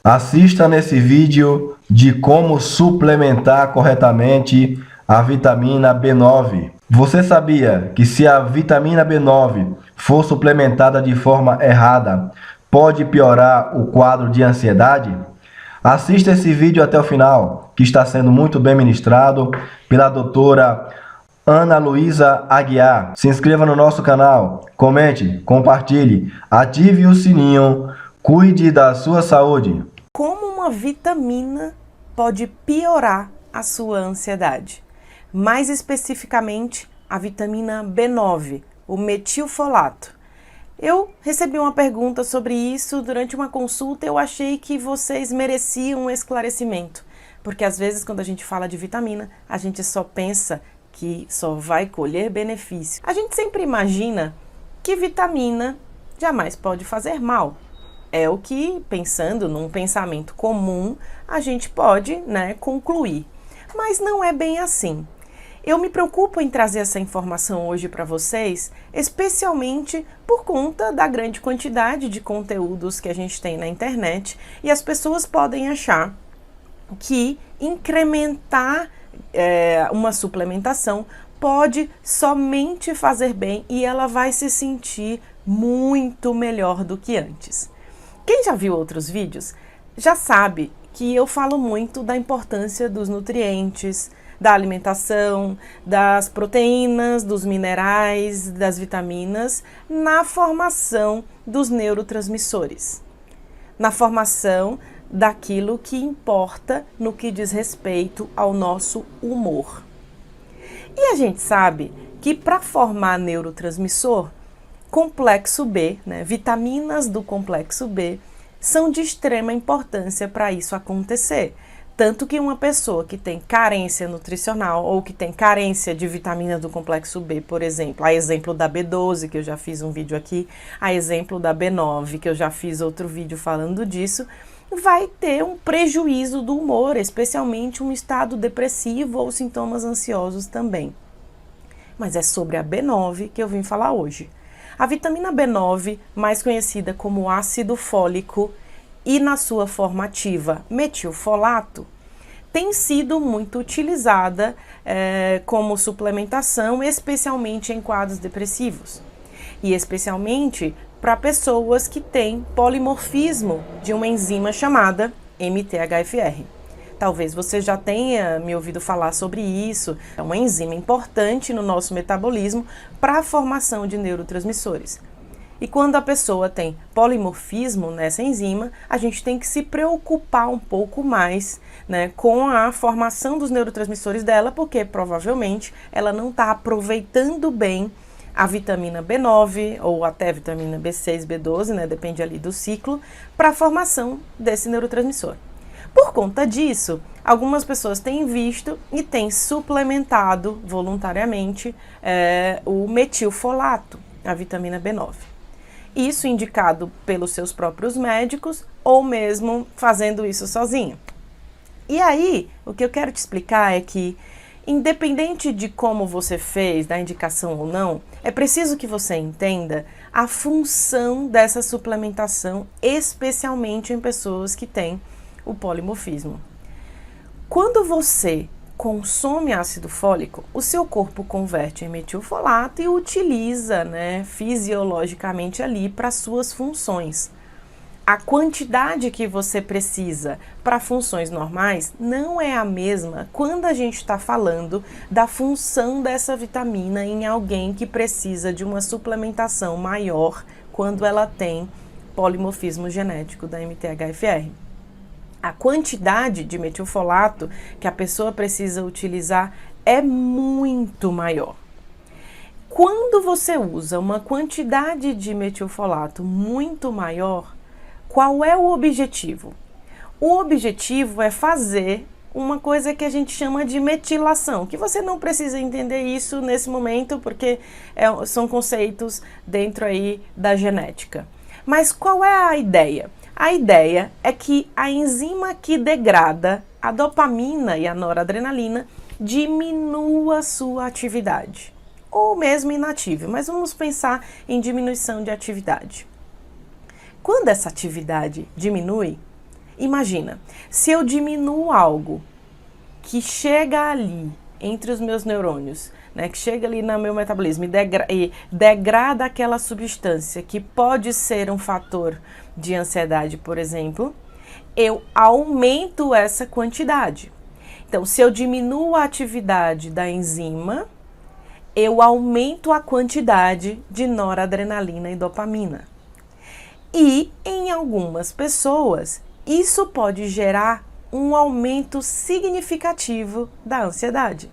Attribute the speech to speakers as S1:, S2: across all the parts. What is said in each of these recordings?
S1: Assista nesse vídeo de como suplementar corretamente a vitamina B9. Você sabia que se a vitamina B9 for suplementada de forma errada, pode piorar o quadro de ansiedade? Assista esse vídeo até o final, que está sendo muito bem ministrado pela doutora Ana Luísa Aguiar. Se inscreva no nosso canal, comente, compartilhe, ative o sininho, cuide da sua saúde.
S2: Como uma vitamina pode piorar a sua ansiedade? Mais especificamente, a vitamina B9, o metilfolato. Eu recebi uma pergunta sobre isso durante uma consulta e eu achei que vocês mereciam um esclarecimento. Porque às vezes quando a gente fala de vitamina, a gente só pensa que só vai colher benefício. A gente sempre imagina que vitamina jamais pode fazer mal. É o que, pensando num pensamento comum, a gente pode, concluir. Mas não é bem assim. Eu me preocupo em trazer essa informação hoje para vocês, especialmente por conta da grande quantidade de conteúdos que a gente tem na internet e as pessoas podem achar que incrementar uma suplementação pode somente fazer bem e ela vai se sentir muito melhor do que antes. Quem já viu outros vídeos já sabe que eu falo muito da importância dos nutrientes, da alimentação, das proteínas, dos minerais, das vitaminas na formação dos neurotransmissores, na formação daquilo que importa no que diz respeito ao nosso humor. E a gente sabe que para formar neurotransmissor, complexo B, vitaminas do complexo B, são de extrema importância para isso acontecer. Tanto que uma pessoa que tem carência nutricional ou que tem carência de vitamina do complexo B, por exemplo, a exemplo da B12, que eu já fiz um vídeo aqui, a exemplo da B9, que eu já fiz outro vídeo falando disso, vai ter um prejuízo do humor, especialmente um estado depressivo ou sintomas ansiosos também. Mas é sobre a B9 que eu vim falar hoje. A vitamina B9, mais conhecida como ácido fólico, e na sua forma ativa, metilfolato, tem sido muito utilizada como suplementação, especialmente em quadros depressivos. E especialmente para pessoas que têm polimorfismo de uma enzima chamada MTHFR. Talvez você já tenha me ouvido falar sobre isso. É uma enzima importante no nosso metabolismo para a formação de neurotransmissores. E quando a pessoa tem polimorfismo nessa enzima, a gente tem que se preocupar um pouco mais, com a formação dos neurotransmissores dela, porque provavelmente ela não está aproveitando bem a vitamina B9 ou até vitamina B6, B12, depende ali do ciclo, para a formação desse neurotransmissor. Por conta disso, algumas pessoas têm visto e têm suplementado voluntariamente o metilfolato, a vitamina B9. Isso indicado pelos seus próprios médicos ou mesmo fazendo isso sozinho. E aí, o que eu quero te explicar é que, independente de como você fez, da indicação ou não, é preciso que você entenda a função dessa suplementação, especialmente em pessoas que têm o polimorfismo. Quando você consome ácido fólico, o seu corpo converte em metilfolato e utiliza, fisiologicamente ali para suas funções. A quantidade que você precisa para funções normais não é a mesma quando a gente está falando da função dessa vitamina em alguém que precisa de uma suplementação maior quando ela tem polimorfismo genético da MTHFR. A quantidade de metilfolato que a pessoa precisa utilizar é muito maior. Quando você usa uma quantidade de metilfolato muito maior, qual é o objetivo? O objetivo é fazer uma coisa que a gente chama de metilação, que você não precisa entender isso nesse momento, porque são conceitos dentro aí da genética. Mas qual é a ideia? A ideia é que a enzima que degrada a dopamina e a noradrenalina diminua sua atividade, ou mesmo inative, mas vamos pensar em diminuição de atividade. Quando essa atividade diminui, Imagina, se eu diminuo algo que chega ali entre os meus neurônios, né, que chega ali no meu metabolismo e degrada aquela substância que pode ser um fator de ansiedade, por exemplo, eu aumento essa quantidade. Então, se eu diminuo a atividade da enzima, eu aumento a quantidade de noradrenalina e dopamina. E em algumas pessoas, isso pode gerar um aumento significativo da ansiedade,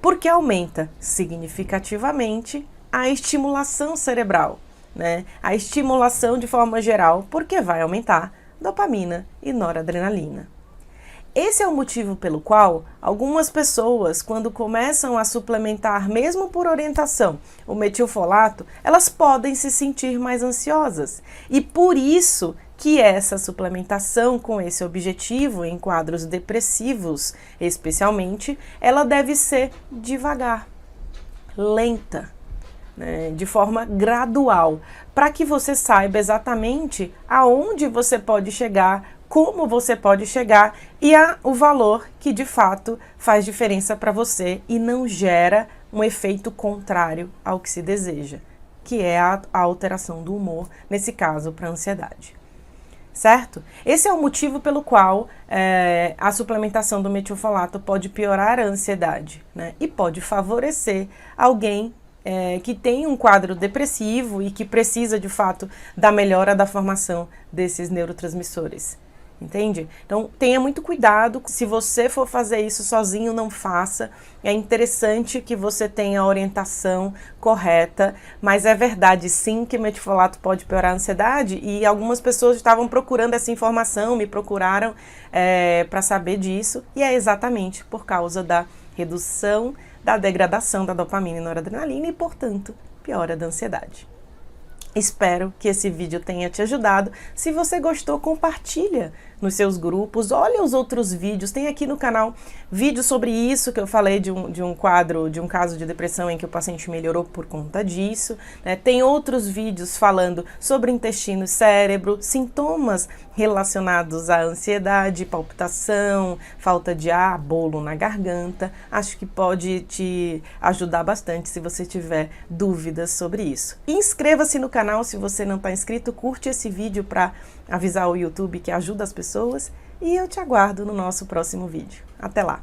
S2: porque aumenta significativamente a estimulação cerebral, né? A estimulação de forma geral, porque vai aumentar dopamina e noradrenalina. Esse é o motivo pelo qual algumas pessoas, quando começam a suplementar, mesmo por orientação, o metilfolato, elas podem se sentir mais ansiosas. E por isso que essa suplementação com esse objetivo, em quadros depressivos especialmente, ela deve ser devagar, lenta, né, de forma gradual, para que você saiba exatamente aonde você pode chegar, como você pode chegar e o valor que de fato faz diferença para você e não gera um efeito contrário ao que se deseja, que é a alteração do humor, nesse caso para a ansiedade. Certo? Esse é o motivo pelo qual a suplementação do metilfolato pode piorar a ansiedade, né? E pode favorecer alguém que tem um quadro depressivo e que precisa de fato da melhora da formação desses neurotransmissores. Entende? Então tenha muito cuidado, se você for fazer isso sozinho, não faça. É interessante que você tenha a orientação correta, mas é verdade sim que o metilfolato pode piorar a ansiedade e algumas pessoas estavam procurando essa informação, me procuraram para saber disso, e é exatamente por causa da redução da degradação da dopamina e noradrenalina e, portanto, piora da ansiedade. Espero que esse vídeo tenha te ajudado. Se você gostou, compartilha nos seus grupos, olha os outros vídeos, tem aqui no canal vídeos sobre isso, que eu falei de um caso de depressão em que o paciente melhorou por conta disso, né? Tem outros vídeos falando sobre intestino e cérebro, sintomas relacionados à ansiedade, palpitação, falta de ar, bolo na garganta. Acho que pode te ajudar bastante se você tiver dúvidas sobre isso. Inscreva-se no canal se você não está inscrito, curte esse vídeo para avisar o YouTube que ajuda as pessoas e eu te aguardo no nosso próximo vídeo. Até lá!